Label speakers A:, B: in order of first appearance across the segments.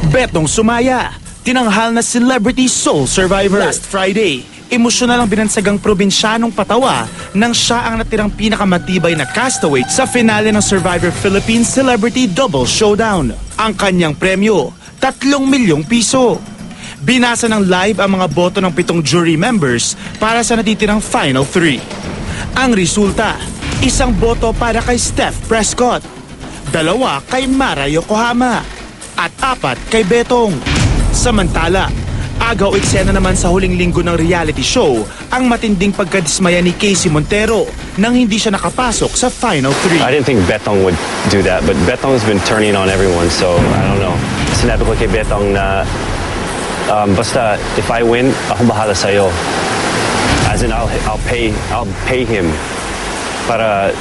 A: Betong sumaya, tinanghal na celebrity soul survivor. Last Friday, emosyonal ang binansagang probinsyanong patawa nang siya ang natirang pinakamatibay na castaway sa finale ng Survivor Philippines Celebrity Double Showdown. Ang kanyang premyo, 3 milyong piso. Binasa ng live ang mga boto ng 7 jury members para sa natitirang Final 3. Ang resulta, 1 boto para kay Steph Prescott, 2 kay Mara Yokohama, at 4 kay Betong. Samantala, agaw eksena naman sa huling linggo ng reality show ang matinding pagkadismaya ni Casey Montero nang hindi siya nakapasok sa Final 3.
B: I didn't think Betong would do that, but Betong's been turning on everyone, so I don't know. Sinabi ko kay Betong na basta if I win, ako bahala sa'yo. As in, I'll pay him para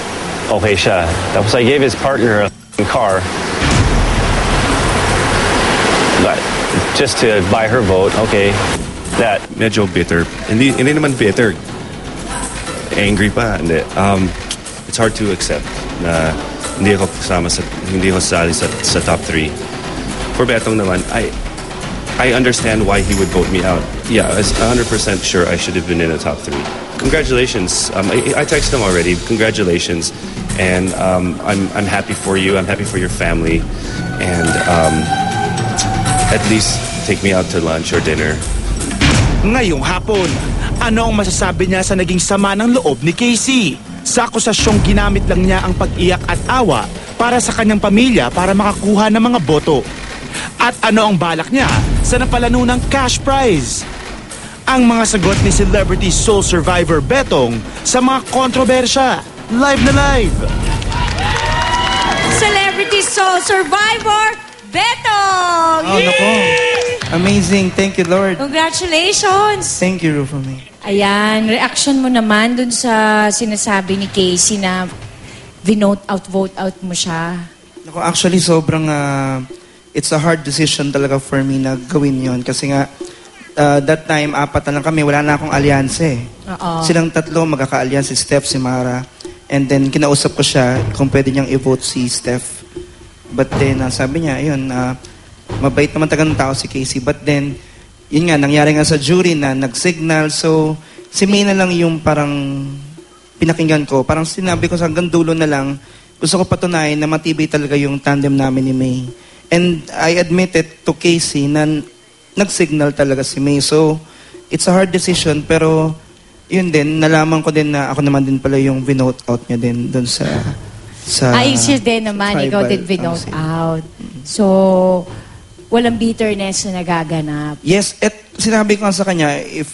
B: okay siya. Tapos I gave his partner a car. But just to buy her vote, okay, that.
C: Medyo bitter. Hindi naman bitter. Angry pa. Hindi. It's hard to accept na hindi ako sasali sa top 3. For Betong naman, I understand why he would vote me out. Yeah, I was 100% sure I should have been in the top 3. Congratulations. I texted him already. Congratulations. And I'm happy for you. I'm happy for your family. And at least take me out to lunch or dinner.
A: Ngayong hapon, ano ang masasabi niya sa naging sama ng loob ni Casey? Sa akusasyong ginamit lang niya ang pag-iyak at awa para sa kanyang pamilya para makakuha ng mga boto. At ano ang balak niya sa napalanunang cash prize? Ang mga sagot ni Celebrity Soul Survivor Betong sa mga kontrobersya. Live na live!
D: Celebrity Soul Survivor Betong!
E: Oh, nako. Amazing. Thank you, Lord.
D: Congratulations!
E: Thank you, Rufami.
D: Ayan, reaction mo naman dun sa sinasabi ni Casey na vote out mo siya.
E: Nako, actually, sobrang, it's a hard decision talaga for me na gawin yon. Kasi nga, that time, 4 na lang kami, wala na akong alyanse. Silang 3 magkaka-alyanse, si Steph, si Mara. And then, kinausap ko siya kung pwede niyang i-vote si Steph. But then, sabi niya, ayun, mabait naman tagang tao si Casey. But then, yun nga, nangyari nga sa jury na nag-signal. So, si May na lang yung parang pinakinggan ko. Parang sinabi ko sa hanggang dulo na lang, gusto ko patunayan na matibay talaga yung tandem namin ni May. And I admitted to Casey na nag-signal talaga si May. So, it's a hard decision. Pero, yun din, nalaman ko din na ako naman din pala yung vinote out niya din doon sa
D: siya din naman, ikaw din vinote out. So, walang bitterness na nagaganap.
E: Yes, at sinabi ko sa kanya, if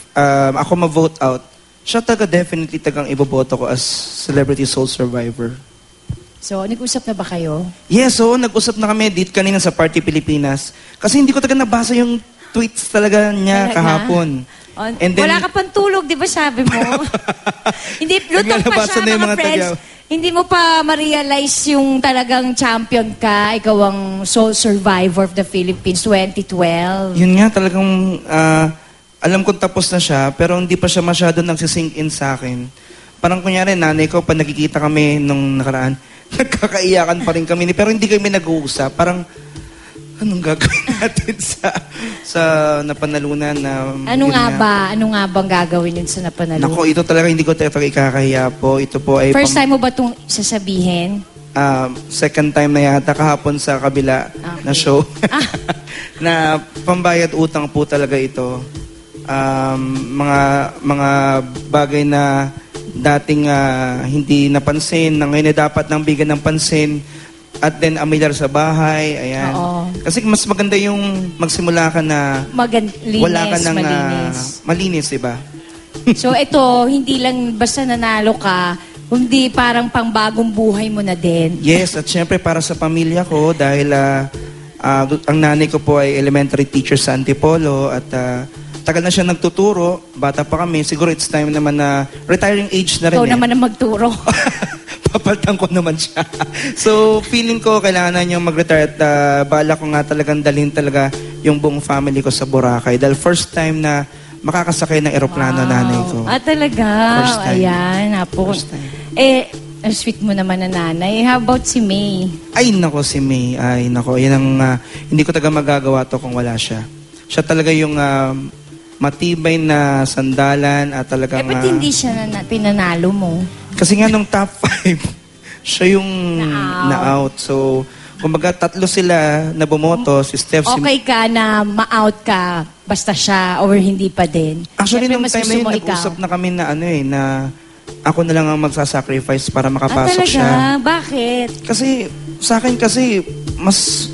E: ako ma-vote out, siya definitely tagang iboboto ko as Celebrity Soul Survivor.
D: So, nag-usap na ba kayo?
E: Yes, so nag-usap na kami dito kanina sa Party Pilipinas. Kasi hindi ko taga nabasa yung tweets talaga niya kahapon.
D: And then, wala ka pang tulog, di ba sabi mo? Hindi, lutong pa siya, mga friends. Hindi mo pa ma-realize yung talagang champion ka, ikaw ang Soul Survivor of the Philippines 2012.
E: Yun nga, talagang alam kong tapos na siya, pero hindi pa siya masyado nagsisink in sa akin. Parang kunyari, nanay ko, pag nakikita kami nung nakaraan, nagkakaiyakan pa rin kami, pero hindi kami nag-uusap. Parang, anong gagawin natin sa napanalunan na...
D: Ano nga ba? Ano nga bang gagawin yun sa napanalunan?
E: Nako, ito talaga hindi ko talaga ikakahiya po. Ito po ay...
D: First time mo ba itong sasabihin?
E: Second time na yata kahapon sa kabila na show. Na pambayad utang po talaga ito. Mga bagay na dating hindi napansin, na ngayon na dapat nang bigyan ng pansin. At then, amilar sa bahay, ayan.
D: Oo.
E: Kasi mas maganda yung magsimula ka na wala ka nang malinis, diba?
D: So, ito, hindi lang basta nanalo ka, kundi parang pangbagong buhay mo na din.
E: Yes, at syempre para sa pamilya ko, dahil ang nanay ko po ay elementary teacher sa Antipolo, at tagal na siya nagtuturo, bata pa kami, siguro it's time naman na retiring age na rin.
D: Ikaw naman ang magturo.
E: Papaltan ko naman siya. So, feeling ko kailangan na niyang mag-retire at bala ko nga talagang dalhin talaga yung buong family ko sa Boracay. Dahil first time na makakasakay ng eroplano nanay ko.
D: Talaga?
E: First time.
D: Ayan,
E: First time.
D: Ang sweet mo naman na nanay. How about si May?
E: Ay, nako si May. Ay, nako. Yan ang, hindi ko talaga magagawa to kung wala siya. Siya talaga yung matibay na sandalan at talagang...
D: ba't hindi siya pinanalo mo?
E: Kasi nga nung top 5, siya yung na-out. So, kumbaga tatlo sila na bumoto, si Steph...
D: Okay ka na ma-out ka, basta siya, or hindi pa din?
E: Actually,
D: Siyempre,
E: nung
D: mas
E: time
D: gusto
E: na yun,
D: mo
E: nag-usap
D: ikaw.
E: na kami na na ako na lang ang magsasacrifice para makapasok
D: talaga?
E: siya.
D: Bakit?
E: Kasi, sa akin kasi, mas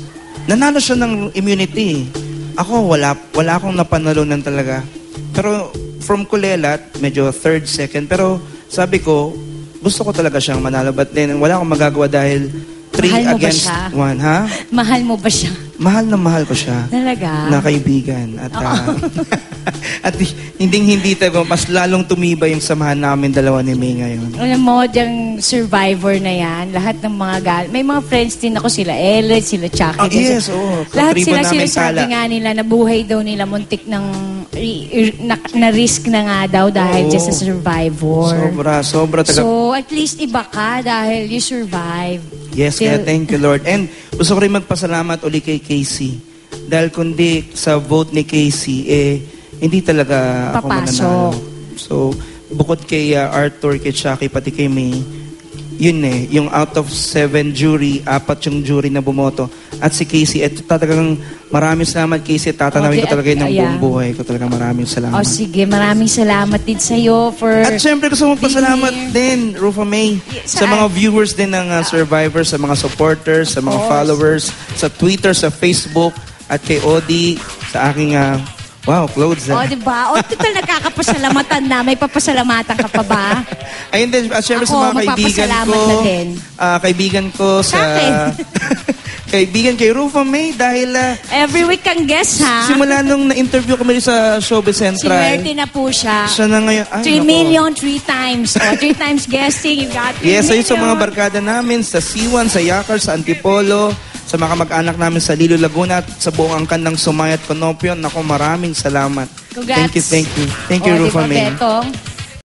E: nanalo siya ng immunity. Ako, wala akong napanalunan talaga. Pero, from Kulelat, medyo third, second. Pero, sabi ko, gusto ko talaga siyang manalo. But then, wala akong magagawa dahil 3 against 1. Ha?
D: Mahal mo ba siya?
E: Mahal na mahal ko siya.
D: Talaga?
E: Na kaibigan. At, at hindi tayo, mas lalong tumibay yung samahan namin dalawa ni May ngayon.
D: Alam mo, yung survivor na yan, lahat ng mga may mga friends din ako, sila Elliot, sila Chucky.
E: Yes, oo.
D: Lahat
E: Katribo
D: sila
E: namin
D: sinasabi
E: tala.
D: nga nila na buhay daw nila muntik ng na-risk na nga daw dahil
E: Oo.
D: just sa survivor.
E: Sobra.
D: So, at least iba ka dahil you survive.
E: Yes, kaya thank you, Lord. And gusto ko rin magpasalamat uli kay Casey. Dahil kundi sa vote ni Casey, hindi talaga ako
D: Papasok.
E: mananalo. So, bukod kay Arthur, kay Chucky, pati kay May, yun yung out of 7 jury, 4 yung jury na bumoto. At si Casey, talagang maraming salamat, Casey. Tatanawin ko talaga yun ng buong buhay ko. Talagang maraming salamat.
D: O sige, maraming salamat din sa'yo for...
E: At syempre gusto mong pasalamat din, Rufa May, sa mga viewers din ng Survivor, sa mga supporters, sa mga followers, sa Twitter, sa Facebook, at kay Odi, sa aking, wow, clothes.
D: O, diba? O, total nagkakapasalamatan na. May papasalamatan ka pa ba?
E: Ayun din, at syempre sa
D: Ako,
E: mga kaibigan
D: magpapasalamat
E: ko,
D: na din.
E: kaibigan ko sa... kaibigan kay Rufa May dahil
D: Every week kang guest, ha?
E: simula nung na-interview kami sa Showbiz Central.
D: Sinuwerte na po siya.
E: Siya na ngayon.
D: 3 million, 3 times. O, 3 times guesting. You got 3
E: Yes, ayun sa mga
D: million.
E: barkada namin, sa C1, sa Yakar, sa Antipolo, sa mga kamag-anak namin sa Lilo Laguna at sa buong angkan ng Sumayat Konopion. Naku, maraming salamat.
D: Congrats.
E: Thank you. Thank you,
D: O,
E: Rufa
D: diba,
E: May.
D: Betong?